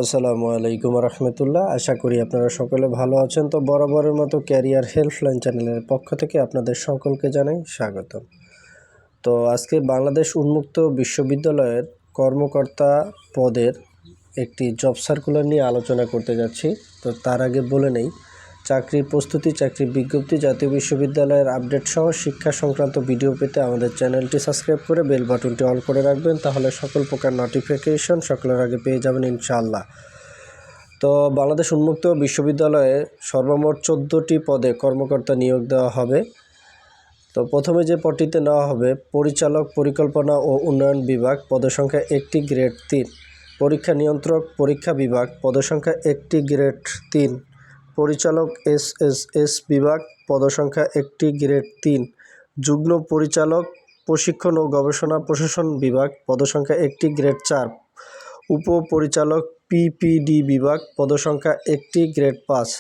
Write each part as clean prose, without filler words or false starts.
আসসালামু আলাইকুম রহমতুল্লাহ। আশা করি আপনারা সকলে ভালো আছেন। তো বরাবরের মতো ক্যারিয়ার হেল্পলাইন চ্যানেলের পক্ষ থেকে আপনাদের সকলকে জানাই স্বাগত। তো আজকে বাংলাদেশ উন্মুক্ত বিশ্ববিদ্যালয়ের কর্মকর্তা পদের একটি জব সার্কুলার নিয়ে আলোচনা করতে যাচ্ছি। তো তার আগে বলে নেই, চাকরির প্রস্তুতি, চাকরির বিজ্ঞপ্তি, জাতীয় বিশ্ববিদ্যালয়ের আপডেট সহ শিক্ষা সংক্রান্ত ভিডিও পেতে আমাদের চ্যানেলটি সাবস্ক্রাইব করে বেল বাটনটি অন করে রাখবেন, তাহলে সকল প্রকার নোটিফিকেশন সকলের আগে পেয়ে যাবেন ইনশাআল্লাহ। তো বাংলাদেশ উন্মুক্ত বিশ্ববিদ্যালয়ে সর্বমোট 14টি পদে কর্মকর্তা নিয়োগ দেওয়া হবে। তো প্রথমে যে পদটিতে নেওয়া হবে পরিচালক পরিকল্পনা ও উন্নয়ন বিভাগ, পদসংখ্যা 1টি, গ্রেড 3। পরীক্ষা নিয়ন্ত্রক পরীক্ষা বিভাগ, পদসংখ্যা 1টি, গ্রেড 3। পরিচালক এসএসএস বিভাগ, পদসংখ্যা 1টি, গ্রেড 3। যুগ্ম পরিচালক প্রশিক্ষণ ও গবেষণা প্রশাসন বিভাগ, পদসংখ্যা 1টি, গ্রেড 4। উপপরিচালক পিপিডি বিভাগ, পদসংখ্যা 1টি, গ্রেড 5।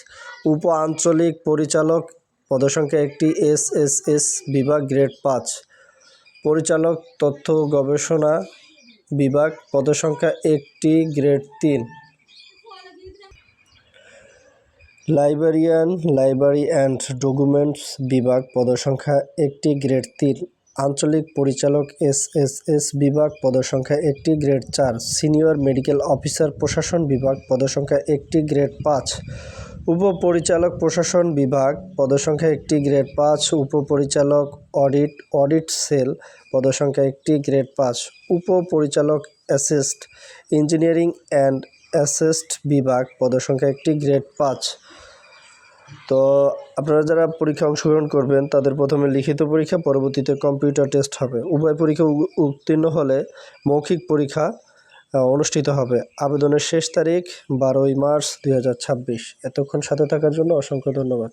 উপ আঞ্চলিক পরিচালক, পদসংখ্যা 1টি, এসএসএস বিভাগ, গ্রেড 5। পরিচালক তথ্য গবেষণা বিভাগ, পদসংখ্যা 1টি, grade 3। Librarian library and documents বিভাগ, পদসংখ্যা 1টি, গ্রেড 3। আঞ্চলিক পরিচালক এসএসএস বিভাগ, পদসংখ্যা 1টি, গ্রেড 4। সিনিয়র মেডিকেল অফিসার প্রশাসন বিভাগ, পদসংখ্যা 1টি, গ্রেড 5। উপপরিচালক প্রশাসন বিভাগ, পদসংখ্যা 1টি, গ্রেড 5। উপপরিচালক অডিট সেল, পদসংখ্যা 1টি, গ্রেড 5। উপপরিচালক অ্যাসিস্ট ইঞ্জিনিয়ারিং অ্যান্ড অ্যাসেসড বিভাগ, পদসংখ্যা 1টি, গ্রেড 5। তো আপনারা যারা পরীক্ষা অংশগ্রহণ করবেন তাদের প্রথমে লিখিত পরীক্ষা, পরবর্তীতে কম্পিউটার টেস্ট হবে। উভয় পরীক্ষা উত্তীর্ণ হলে মৌখিক পরীক্ষা অনুষ্ঠিত হবে। আবেদনের শেষ তারিখ 12ই মার্চ 2026। এতক্ষণ সাথে থাকার জন্য অসংখ্য ধন্যবাদ।